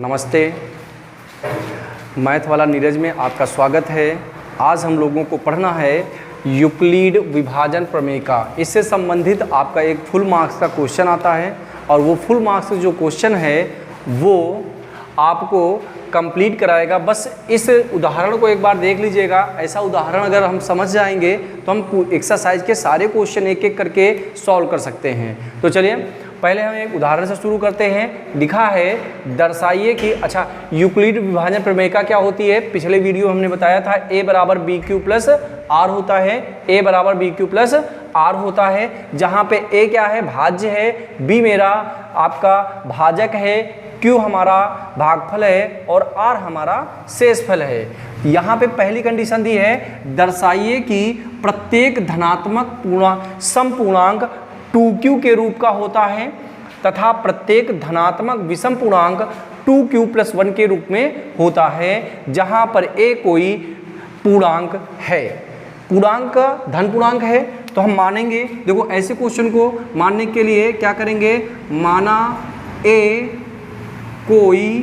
नमस्ते, मैथ वाला नीरज में आपका स्वागत है। आज हम लोगों को पढ़ना है यूक्लिड विभाजन प्रमेय का। इससे संबंधित आपका एक फुल मार्क्स का क्वेश्चन आता है और वो फुल मार्क्स जो क्वेश्चन है वो आपको कंप्लीट कराएगा। बस इस उदाहरण को एक बार देख लीजिएगा। ऐसा उदाहरण अगर हम समझ जाएंगे तो हम एक्सरसाइज के सारे क्वेश्चन एक एक करके सॉल्व कर सकते हैं। तो चलिए पहले हम एक उदाहरण से शुरू करते हैं। लिखा है दर्शाइए कि यूक्लिड विभाजन प्रमेय का क्या होती है। पिछले वीडियो हमने बताया था a बराबर बी क्यू प्लस आर होता है। a बराबर बी क्यू प्लस आर होता है, जहाँ पे a क्या है, भाज्य है, b मेरा आपका भाजक है, q हमारा भागफल है और r हमारा शेषफल है। यहाँ पे पहली कंडीशन दी है, दर्शाइए कि प्रत्येक धनात्मक समपूर्णांक 2q के रूप का होता है तथा प्रत्येक धनात्मक विषम पूर्णांक 2q प्लस 1 के रूप में होता है, जहां पर a कोई पूर्णांक है। पूर्णांक धन पूर्णांक है तो हम मानेंगे। देखो ऐसे क्वेश्चन को मानने के लिए क्या करेंगे, माना a कोई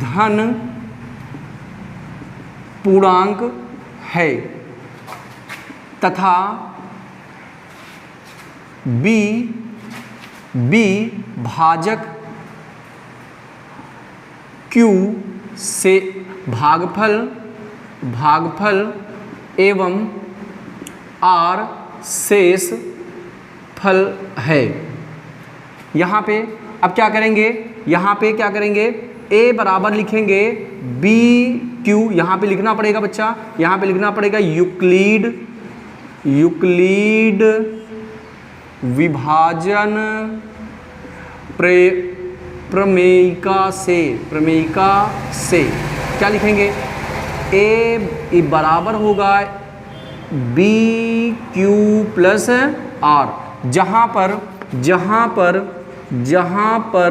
धन पूर्णांक है तथा b भाजक q से भागफल एवं r शेष फल है। यहाँ पे अब क्या करेंगे, यहाँ पे क्या करेंगे, a बराबर लिखेंगे b q, यहाँ पे लिखना पड़ेगा बच्चा, यहाँ पे लिखना पड़ेगा यूक्लिड विभाजन प्रमेयिका से क्या लिखेंगे, a बराबर होगा बी क्यू प्लस आर, जहाँ पर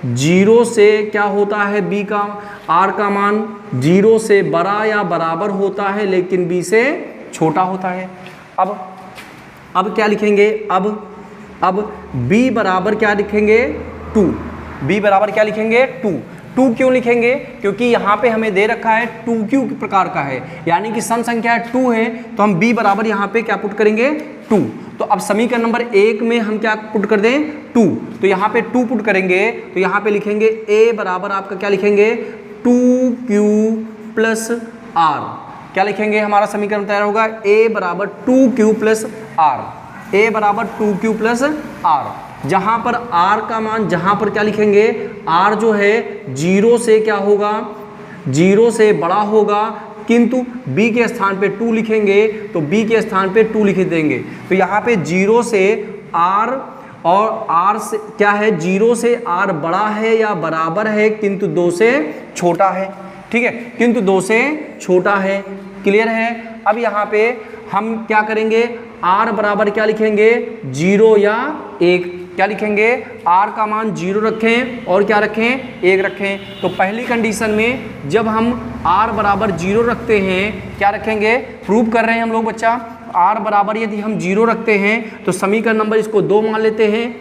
जीरो से क्या होता है, b का r का मान 0 से बड़ा या बराबर होता है लेकिन b से छोटा होता है। अब क्या लिखेंगे, अब b बराबर क्या लिखेंगे, 2। b बराबर क्या लिखेंगे, 2 क्यों लिखेंगे, क्योंकि यहाँ पे हमें दे रखा है 2q प्रकार का है, यानी कि सम संख्या 2 है तो हम b बराबर यहाँ पे क्या पुट करेंगे, 2। तो अब समीकरण नंबर 1 में हम क्या पुट कर दें, 2। तो यहाँ पे 2 पुट करेंगे तो यहाँ पे लिखेंगे a बराबर आपका क्या लिखेंगे, 2q प्लस r। क्या लिखेंगे, हमारा समीकरण तैयार होगा a बराबर 2q प्लस r, a बराबर 2q प्लस r, जहाँ पर r का मान, जहाँ पर क्या लिखेंगे, r जो है 0 से क्या होगा, 0 से बड़ा होगा, किंतु b के स्थान पे 2 लिखेंगे तो b के स्थान पे 2 लिख देंगे। तो यहाँ पे 0 से r और r से क्या है, 0 से r बड़ा है या बराबर है किंतु 2 से छोटा है। ठीक है, किंतु 2 से छोटा है। क्लियर है। अब यहाँ पे हम क्या करेंगे, r बराबर क्या लिखेंगे, 0 या 1। क्या लिखेंगे, r का मान 0 रखें और क्या रखें, 1 रखें। तो पहली कंडीशन में जब हम r बराबर 0 रखते हैं, क्या रखेंगे, प्रूव कर रहे हैं हम लोग बच्चा, r बराबर यदि हम 0 रखते हैं तो समीकरण नंबर इसको 2 मान लेते हैं।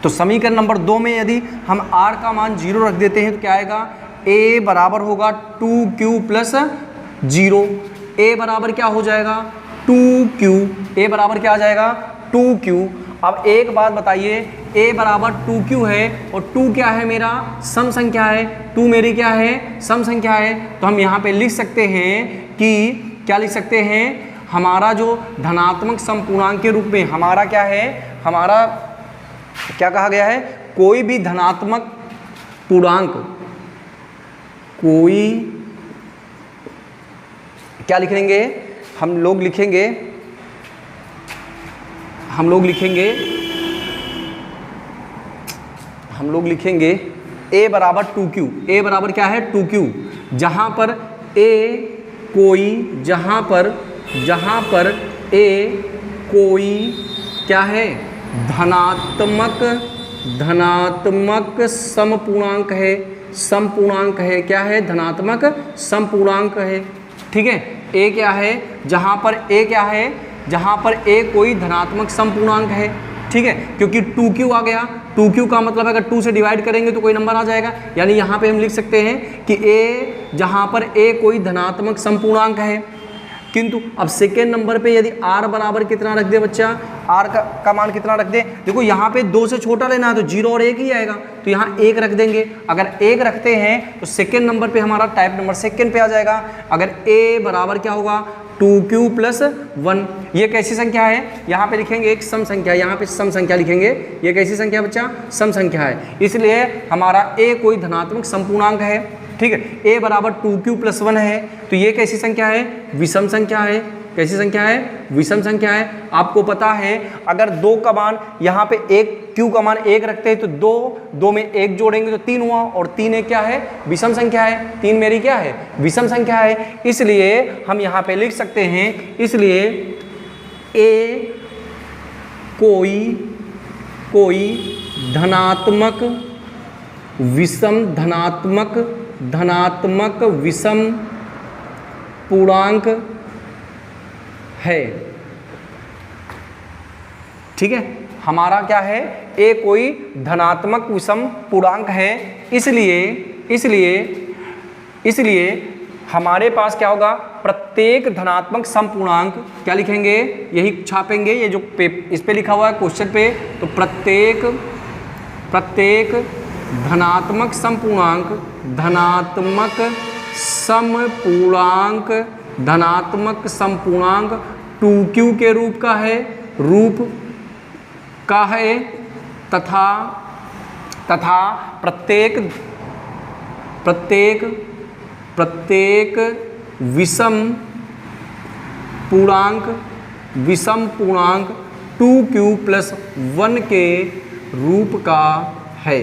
तो समीकरण नंबर 2 में यदि हम r का मान 0 रख देते हैं तो क्या आएगा, a बराबर होगा 2q प्लस 0। a बराबर क्या हो जाएगा, 2q। a बराबर क्या आ जाएगा, 2q। अब एक बात बताइए, a बराबर 2q है और 2 क्या है, मेरा सम संख्या है, 2 मेरी क्या है, सम संख्या है। तो हम यहाँ पे लिख सकते हैं कि क्या लिख सकते हैं, हमारा जो धनात्मक समपूर्णांक के रूप में हमारा क्या है, हमारा क्या कहा गया है, कोई भी धनात्मक पूर्णांक, कोई क्या लिखेंगे, हम लोग लिखेंगे a बराबर 2q। a बराबर क्या है, 2q, जहाँ पर a कोई क्या है, धनात्मक समपूर्णांक है, क्या है, धनात्मक समपूर्णांक है। ठीक है, a क्या है, जहाँ पर a क्या है, जहाँ पर a कोई धनात्मक समपूर्णांक है। ठीक है, क्योंकि 2q आ गया, 2q का मतलब अगर 2 से डिवाइड करेंगे तो कोई नंबर आ जाएगा, यानी यहाँ पे हम लिख सकते हैं कि a, जहाँ पर a कोई धनात्मक समपूर्णांक है, किंतु अब सेकेंड नंबर पे यदि r बराबर कितना रख दे बच्चा, r का मान कितना रख दे, देखो यहाँ पे 2 से छोटा लेना है तो 0 और 1 ही आएगा, तो यहाँ 1 रख देंगे। अगर 1 रखते हैं तो सेकेंड नंबर पे हमारा टाइप नंबर सेकेंड पे आ जाएगा। अगर a बराबर क्या होगा 2q + 1, ये कैसी संख्या है, यहाँ पे लिखेंगे एक सम संख्या, यहाँ पे सम संख्या लिखेंगे। ये कैसी संख्या बच्चा, सम संख्या है, इसलिए हमारा a कोई धनात्मक समपूर्णांक है, ठीक है। a बराबर 2q + 1 है, तो ये कैसी संख्या है, विषम संख्या है। कैसी संख्या है, विषम संख्या है। आपको पता है अगर 2 का मान यहाँ पे 1, q का मान 1 रखते हैं तो 2 में 1 जोड़ेंगे तो 3 हुआ, और 3 एक क्या है, विषम संख्या है। 3 मेरी क्या है, विषम संख्या है, इसलिए हम यहाँ पे लिख सकते हैं, इसलिए a कोई धनात्मक विषम पूर्णांक है, ठीक है। हमारा क्या है, a कोई धनात्मक विषम पूर्णांक है, इसलिए हमारे पास क्या होगा, प्रत्येक धनात्मक समपूर्णांक, क्या लिखेंगे, यही छापेंगे, ये जो इस पे लिखा हुआ है क्वेश्चन पे, तो प्रत्येक धनात्मक समपूर्णांक 2q के रूप का है तथा प्रत्येक विषम पूर्णांक 2q + 1 के रूप का है।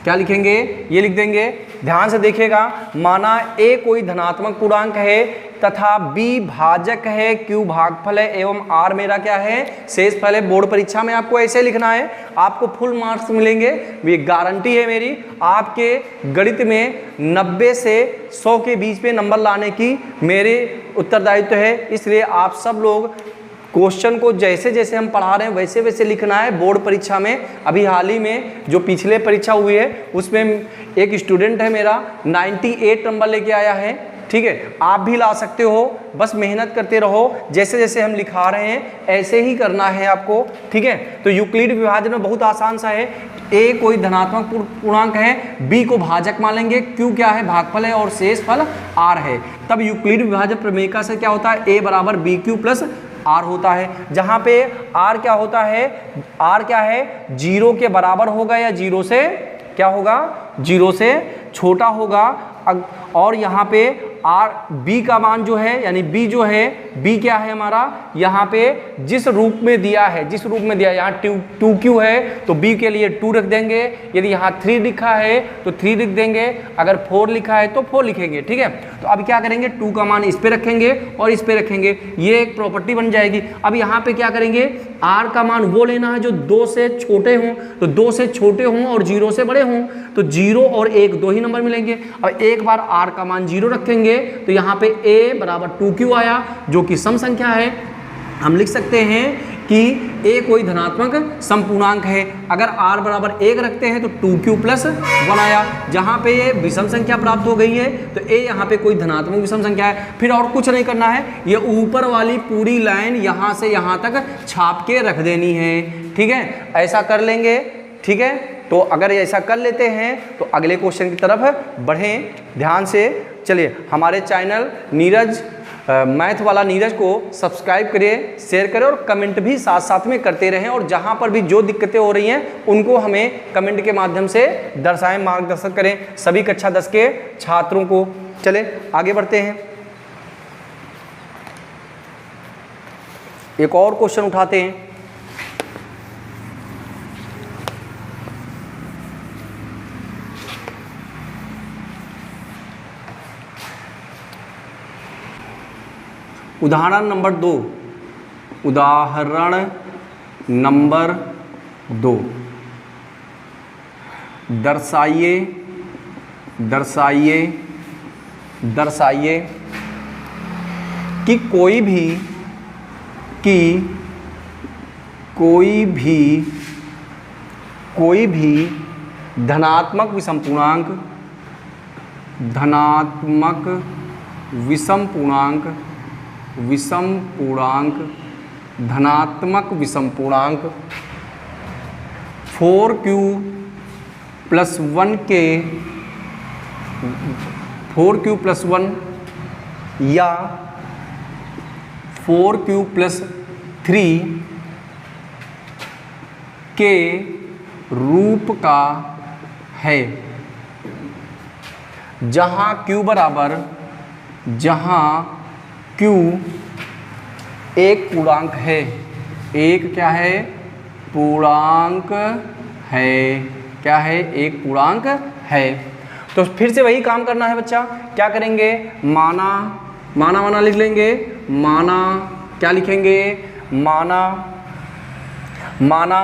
क्या लिखेंगे, ये लिख देंगे। ध्यान से देखिएगा, माना a कोई धनात्मक पूर्णांक है तथा b भाजक है, q भागफल है एवं r मेरा क्या है, शेषफल है। बोर्ड परीक्षा में आपको ऐसे लिखना है, आपको फुल मार्क्स मिलेंगे, ये गारंटी है मेरी। आपके गणित में 90 से 100 के बीच में नंबर लाने की मेरे उत्तरदायित्व है, इसलिए आप सब लोग क्वेश्चन को जैसे जैसे हम पढ़ा रहे हैं वैसे वैसे लिखना है। बोर्ड परीक्षा में अभी हाल ही में जो पिछले परीक्षा हुई है उसमें एक स्टूडेंट है मेरा 98 नंबर लेके आया है, ठीक है। आप भी ला सकते हो, बस मेहनत करते रहो, जैसे जैसे हम लिखा रहे हैं ऐसे ही करना है आपको, ठीक है। तो यूक्लिड विभाजन में बहुत आसान सा है, a कोई धनात्मक पूर्णांक है, b को भाजक मान लेंगे, q क्या है, भागफल है, और शेषफल r है। तब यूक्लिड विभाजन प्रमेयिका से क्या होता है, a बराबर bq + r होता है, जहां पे r क्या होता है, r क्या है, 0 के बराबर होगा या 0 से क्या होगा, 0 से छोटा होगा। और यहाँ पे b का मान जो है, यानी b जो है, b क्या है हमारा, यहाँ पे जिस रूप में दिया है, यहाँ 2q है तो b के लिए 2 रख देंगे, यदि यहाँ 3 लिखा है तो 3 लिख देंगे, अगर 4 लिखा है तो 4 लिखेंगे, ठीक है। तो अब क्या करेंगे, 2 का मान इस पे रखेंगे और इस पे रखेंगे, ये एक प्रॉपर्टी बन जाएगी। अब यहाँ पे क्या करेंगे, r का मान वो लेना है जो 2 से छोटे हों, तो 2 से छोटे हों और 0 से बड़े हों, तो 0 और 1 2 ही नंबर मिलेंगे। अब एक बार r का मान 0 रखेंगे तो यहाँ पे a बराबर 2q आया, जो कि सम संख्या है। हम लिख सकते हैं कि a कोई धनात्मक समपूर्णांक है। अगर r बराबर 1 रखते हैं तो 2q + 1 आया, जहाँ पे ये विषम संख्या प्राप्त हो गई है तो a यहाँ पे कोई धनात्मक विषम संख्या है। फिर और कुछ नहीं करना है, ये ऊपर वाली पूरी लाइन यहाँ से यहाँ तक छाप के रख देनी है, ठीक है। ऐसा कर लेंगे, ठीक है। तो अगर ऐसा कर लेते हैं तो अगले क्वेश्चन की तरफ बढ़ें। ध्यान से चलिए, हमारे चैनल नीरज मैथ वाला नीरज को सब्सक्राइब करिए, शेयर करें और कमेंट भी साथ साथ में करते रहें, और जहां पर भी जो दिक्कतें हो रही हैं उनको हमें कमेंट के माध्यम से दर्शाएं, मार्गदर्शन करें सभी कक्षा 10 के छात्रों को। चले आगे बढ़ते हैं, एक और क्वेश्चन उठाते हैं। उदाहरण नंबर 2, दर्शाइए कि कोई भी कोई भी धनात्मक विषम पूर्णांक, धनात्मक विषम पूर्णांक, विषम पूर्णांक, धनात्मक विषम पूर्णांक 4q प्लस 1 के 4q प्लस 1 या 4q प्लस 3 के रूप का है, जहाँ q बराबर, जहाँ q एक पूर्णांक है, एक क्या है, पूर्णांक है, क्या है, एक पूर्णांक है। तो फिर से वही काम करना है बच्चा, क्या करेंगे, माना, माना माना लिख लेंगे, माना क्या लिखेंगे, माना, माना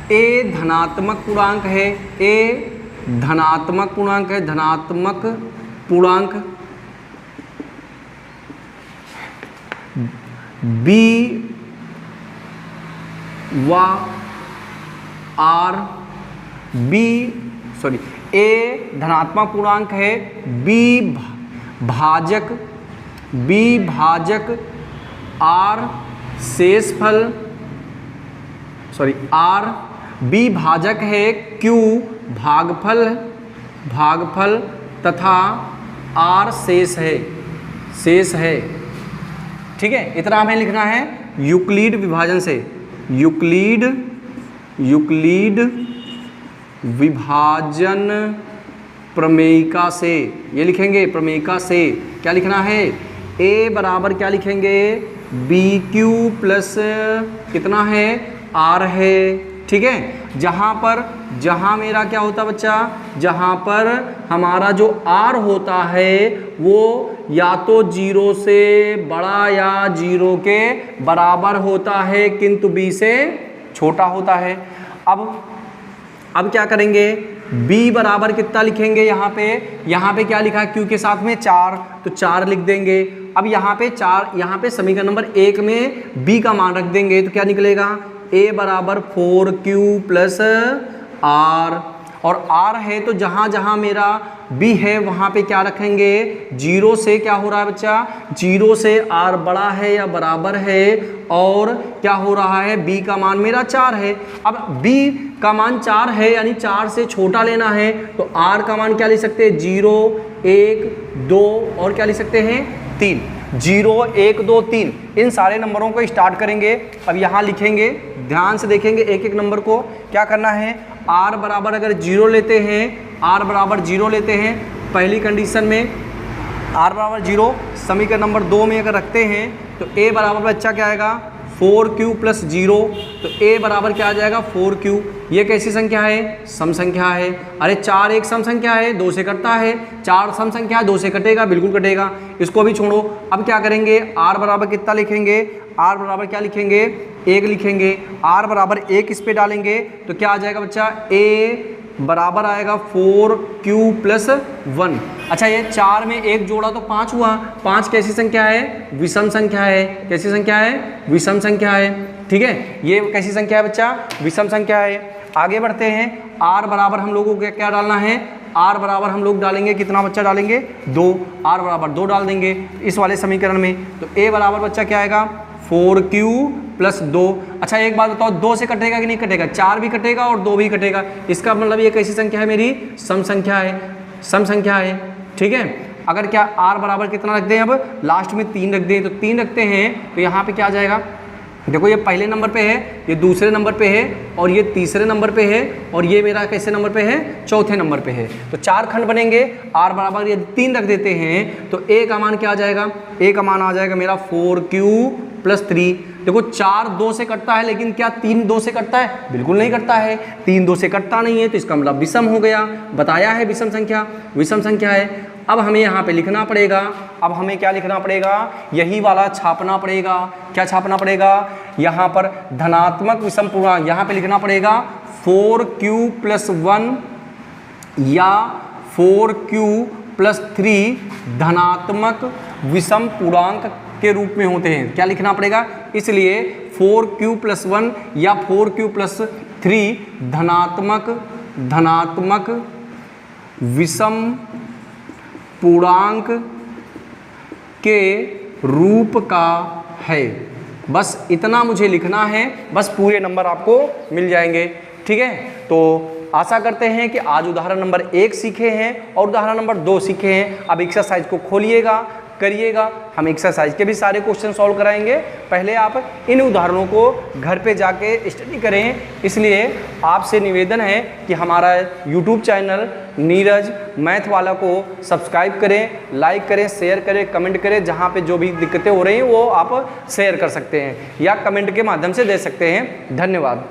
a धनात्मक पूर्णांक है, a धनात्मक पूर्णांक है, धनात्मक पूर्णांक, b व r, b सॉरी a धनात्मक पूर्णांक है, b भाजक, b भाजक r शेषफल, सॉरी r, b भाजक है q भागफल, भागफल तथा r शेष है, शेष है। ठीक है, इतना हमें लिखना है यूक्लिड विभाजन से, यूक्लिड, यूक्लिड विभाजन प्रमेयिका से, ये लिखेंगे प्रमेयिका से। क्या लिखना है, a बराबर क्या लिखेंगे, बी क्यू प्लस कितना है, r है। ठीक है, जहाँ पर, जहाँ मेरा क्या होता बच्चा, जहाँ पर हमारा जो r होता है वो या तो 0 से बड़ा या 0 के बराबर होता है, किंतु b से छोटा होता है। अब क्या करेंगे, b बराबर कितना लिखेंगे, यहाँ पे क्या लिखा है, q के साथ में 4, तो 4 लिख देंगे। अब यहाँ पे 4, यहाँ पे समीकरण नंबर 1 में b का मान रख देंगे, तो क्या निकलेगा, a बराबर 4q प्लस r, और r है तो जहाँ जहाँ मेरा b है वहाँ पे क्या रखेंगे, 0 से क्या हो रहा है बच्चा, 0 से r बड़ा है या बराबर है, और क्या हो रहा है, b का मान मेरा 4 है। अब b का मान 4 है यानी 4 से छोटा लेना है, तो r का मान क्या ले सकते हैं, 0 1 2 और क्या ले सकते हैं, 3, 0 1 2 3, इन सारे नंबरों को स्टार्ट करेंगे। अब यहाँ लिखेंगे, ध्यान से देखेंगे एक एक नंबर को। क्या करना है, r बराबर अगर 0 लेते हैं, r बराबर 0 लेते हैं पहली कंडीशन में, r बराबर 0 समीकरण नंबर 2 में अगर रखते हैं तो a बराबर बच्चा क्या आएगा, 4q प्लस 0, तो a बराबर क्या आ जाएगा, 4q। ये कैसी संख्या है, सम संख्या है। अरे 4 एक सम संख्या है, 2 से कटता है, 4 सम संख्या है, 2 से कटेगा, बिल्कुल कटेगा, इसको भी छोड़ो। अब क्या करेंगे, r बराबर कितना लिखेंगे, r बराबर क्या लिखेंगे, 1 लिखेंगे, r बराबर 1 इस पे डालेंगे तो क्या आ जाएगा बच्चा, a बराबर आएगा 4q प्लस 1। अच्छा, ये 4 में 1 जोड़ा तो 5 हुआ, 5 कैसी संख्या है, विषम संख्या है। कैसी संख्या है, विषम संख्या है। ठीक है, ये कैसी संख्या है बच्चा, विषम संख्या है। आगे बढ़ते हैं, r बराबर हम लोगों को क्या डालना है, r बराबर हम लोग डालेंगे कितना बच्चा, डालेंगे 2, r बराबर 2 डाल देंगे इस वाले समीकरण में, तो a बराबर बच्चा क्या आएगा, 4q प्लस 2। अच्छा, एक बात बताओ, 2 से कटेगा कि नहीं कटेगा, 4 भी कटेगा और 2 भी कटेगा, इसका मतलब ये कैसी संख्या है, मेरी सम संख्या है, सम संख्या है। ठीक है, अगर क्या r बराबर कितना रख दें, अब लास्ट में 3 रख दें, तो 3 रखते हैं तो यहाँ पे क्या आ जाएगा, देखो ये पहले नंबर पे है, ये दूसरे नंबर पे है, और ये तीसरे नंबर पे है, और ये मेरा कैसे नंबर पे है, चौथे नंबर पे है। तो 4 खंड बनेंगे, r बराबर यदि 3 रख देते हैं तो a का मान क्या आ जाएगा, a का मान आ जाएगा मेरा 4q प्लस 3। देखो 4 2 से कटता है, लेकिन क्या 3 2 से कटता है, बिल्कुल नहीं कटता है, 3 2 से कटता नहीं है, तो इसका मतलब विषम हो गया, बताया है विषम संख्या, विषम संख्या है। अब हमें यहाँ पे लिखना पड़ेगा, अब हमें क्या लिखना पड़ेगा, यही वाला छापना पड़ेगा। क्या छापना पड़ेगा, यहाँ पर धनात्मक विषम पूर्णांक, यहाँ पे लिखना पड़ेगा 4q प्लस 1 या 4q प्लस 3 धनात्मक विषम पूर्णांक के रूप में होते हैं। क्या लिखना पड़ेगा, इसलिए 4q प्लस 1 या 4q प्लस 3 धनात्मक विषम पूर्णांक के रूप का है। बस इतना मुझे लिखना है, बस पूरे नंबर आपको मिल जाएंगे। ठीक है, तो आशा करते हैं कि आज उदाहरण नंबर 1 सीखे हैं और उदाहरण नंबर 2 सीखे हैं। अब एक्सरसाइज को खोलिएगा, करिएगा। हम एक्सरसाइज के भी सारे क्वेश्चन सॉल्व कराएंगे। पहले आप इन उदाहरणों को घर पे जाके स्टडी करें। इसलिए आपसे निवेदन है कि हमारा यूट्यूब चैनल नीरज मैथ वाला को सब्सक्राइब करें, लाइक करें, शेयर करें, कमेंट करें। जहाँ पे जो भी दिक्कतें हो रही हैं वो आप शेयर कर सकते हैं या कमेंट के माध्यम से दे सकते हैं। धन्यवाद।